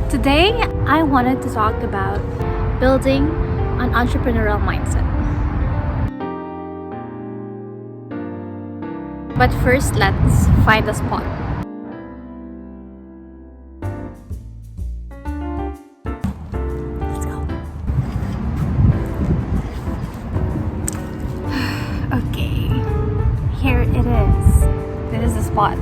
Today, I wanted to talk about building an entrepreneurial mindset. But first, let's find a spot. Let's go. Okay, here it is. This is the spot.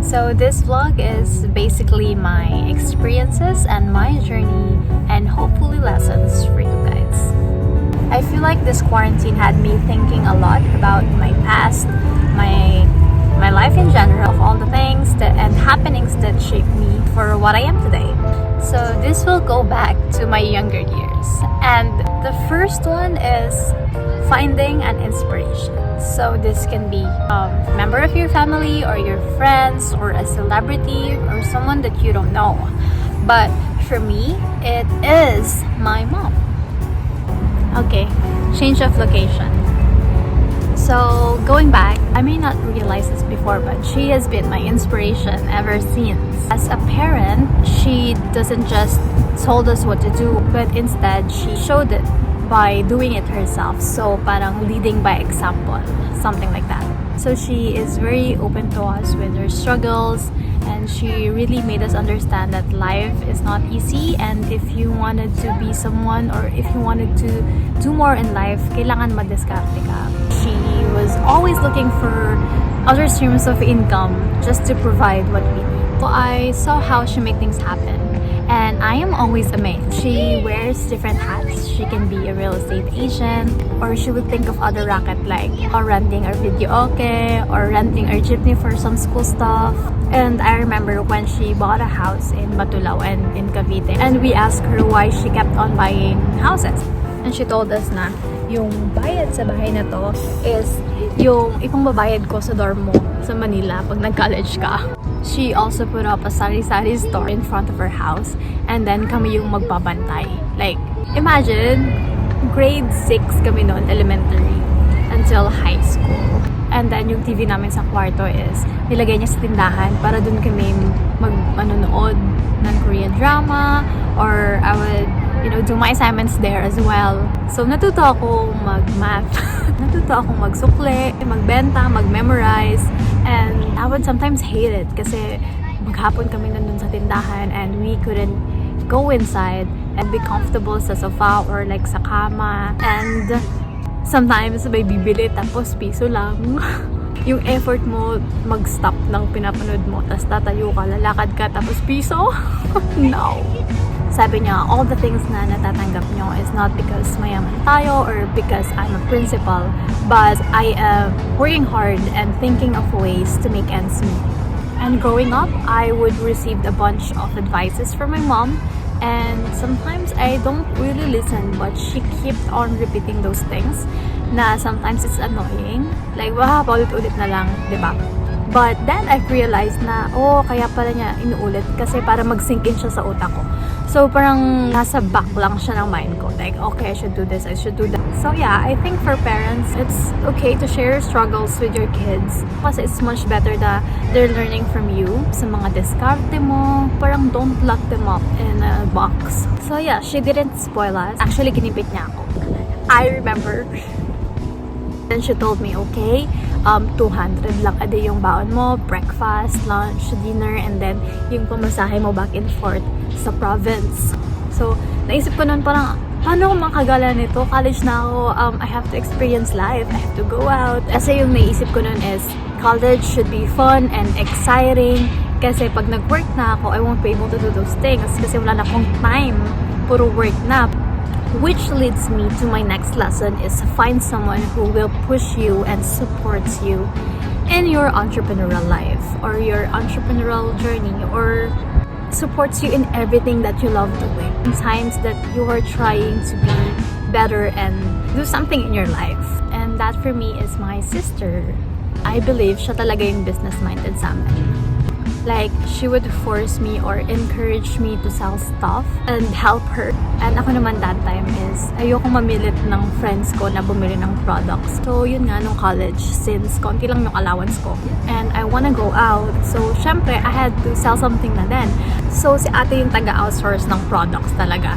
So this vlog is basically my experiences and my journey and hopefully lessons for you guys. I feel like this quarantine had me thinking a lot about my past, my life in general, all the things and happenings that shaped me for what I am today. So this will go back to my younger years. And the first one is finding an inspiration. So this can be a member of your family or your friends or a celebrity or someone that you don't know. But for me, it is my mom. Okay, change of location. So going back, I may not realize this before, but she has been my inspiration ever since. As a parent, she doesn't just told us what to do, but instead she showed it by doing it herself. So parang leading by example, something like that. So she is very open to us with her struggles, and she really made us understand that life is not easy, and if you wanted to be someone or if you wanted to do more in life, kailangan madiskarte ka. She was always looking for other streams of income just to provide what we need. So I saw how she make things happen. And I am always amazed. She wears different hats. She can be a real estate agent, or she would think of other racket like renting our video or renting our jeepney for some school stuff. And I remember when she bought a house in Batulao and in Cavite, and we asked her why she kept on buying houses. And she told us na yung bayad sa bahay na to is yung ipangbabayad ko sa dorm mo sa Manila pag nag-college ka. She also put up a sari-sari store in front of her house, and then kami yung magbabantay. Like, imagine, grade 6 kami noon, elementary, until high school. And then yung TV namin sa kwarto is nilagay niya sa tindahan para dun kami manonood ng Korean drama, or I would, do my assignments there as well. So natuto ako mag-math, natuto akong magsukle, magbenta, mag-memorize, and I would sometimes hate it kasi maghapon kami nandun sa tindahan and we couldn't go inside and be comfortable sa sofa or like sa kama, and sometimes may bibili tapos piso lang. Yung effort mo mag-stop ng pinapanood mo, tapos tatayo ka, lalakad ka, tapos piso? No. Sabi niya, all the things na natatanggap nyo is not because mayaman tayo or because I'm a principal, but I am working hard and thinking of ways to make ends meet. And growing up, I would receive a bunch of advices from my mom, and sometimes I don't really listen, but she kept on repeating those things na sometimes it's annoying. Like, wah, paulit-ulit na lang, diba? But then I've realized na, kaya pala niya inuulit kasi para mag-sink in siya sa utak ko. So parang nasa back lang siya ng mind ko. Like, okay, I should do this, I should do that. So yeah, I think for parents, it's okay to share struggles with your kids. Kasi it's much better that they're learning from you. Sa mga diskarte mo, parang don't lock them up in a box. So yeah, she didn't spoil us. Actually, ginipit niya ako. I remember. Then she told me, okay, 200 lang a day yung baon mo, breakfast, lunch, dinner, and then yung pamasahe mo back and forth sa province. So, naisip ko nun parang, paano ako makagala nito? College na ako, I have to experience life, I have to go out. Kasi yung naisip ko nun is, college should be fun and exciting. Kasi pag nag-work na ako, I won't be able to do those things kasi wala na akong time, puro work na. Which leads me to my next lesson is find someone who will push you and supports you in your entrepreneurial life or your entrepreneurial journey, or supports you in everything that you love doing. In times that you are trying to be better and do something in your life. And that for me is my sister. I believe siya talaga yung business-minded sa amin. Like, she would force me or encourage me to sell stuff and help her. And ako naman that time is, ayoko mamilit ng friends ko na bumili ng products. So, yun nga, nung college, since konti lang yung allowance ko. And I wanna go out. So, syempre, I had to sell something na din. So, si ate yung taga-outsource ng products talaga.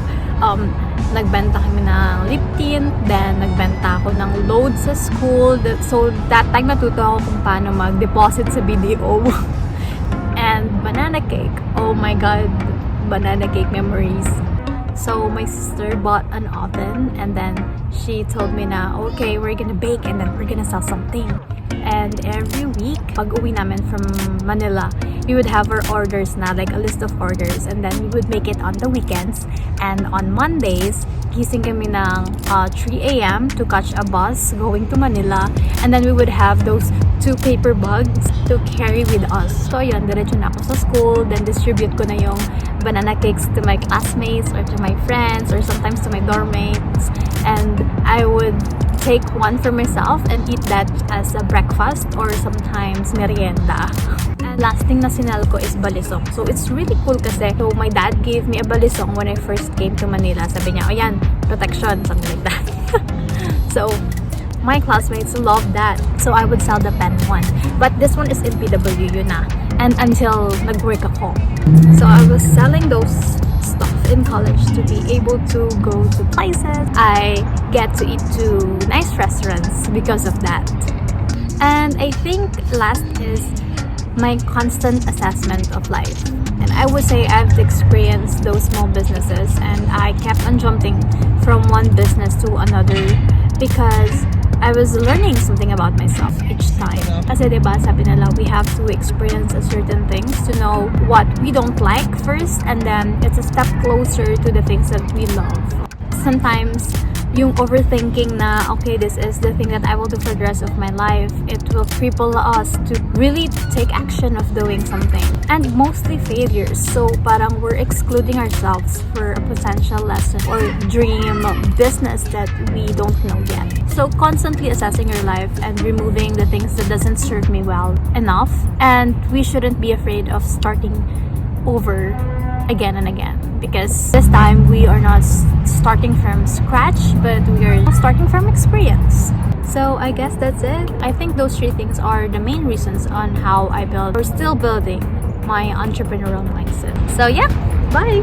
Nagbenta kami ng lip tint, then nagbenta ako ng load sa school. So, that time natuto ako kung paano mag-deposit sa BDO. And banana cake. Oh my God, banana cake memories. So, my sister bought an oven and then she told me na, okay, we're gonna bake and then we're gonna sell something. And every week, pag uwi namin from Manila, we would have our orders na, like a list of orders, and then we would make it on the weekends. And on Mondays, gising kami ng 3 a.m. to catch a bus going to Manila. And then we would have those 2 paper bags to carry with us. So yun, diretso na ako sa school, then distribute ko na yung banana cakes to my classmates or to my friends or sometimes to my dorm mates. And I would take one for myself and eat that as a breakfast or sometimes merienda. And last thing na sinal ko is balisong. So it's really cool kasi so my dad gave me a balisong when I first came to Manila. Sabi niya, oh yan, protection, something like that. So my classmates loved that. So I would sell the pen one. But this one is in PW, yun na. And until nag-work ako. So I was selling those stuff in college to be able to go to places. I get to eat to nice restaurants because of that. And I think last is my constant assessment of life. And I would say I've experienced those small businesses and I kept on jumping from one business to another because I was learning something about myself each time. Kasi diba, sabi nila, we have to experience a certain things to know what we don't like first, and then it's a step closer to the things that we love. Sometimes, yung overthinking na, okay, this is the thing that I will do for the rest of my life, it will cripple us to really take action of doing something. And mostly failures. So, parang we're excluding ourselves for a potential lesson or dream business that we don't know yet. So, constantly assessing your life and removing the things that doesn't serve me well enough. And we shouldn't be afraid of starting over again and again. Because this time, we are not starting from scratch, but we are starting from experience. So I guess that's it. I think those 3 things are the main reasons on how I build or still building my entrepreneurial mindset. So yeah, bye!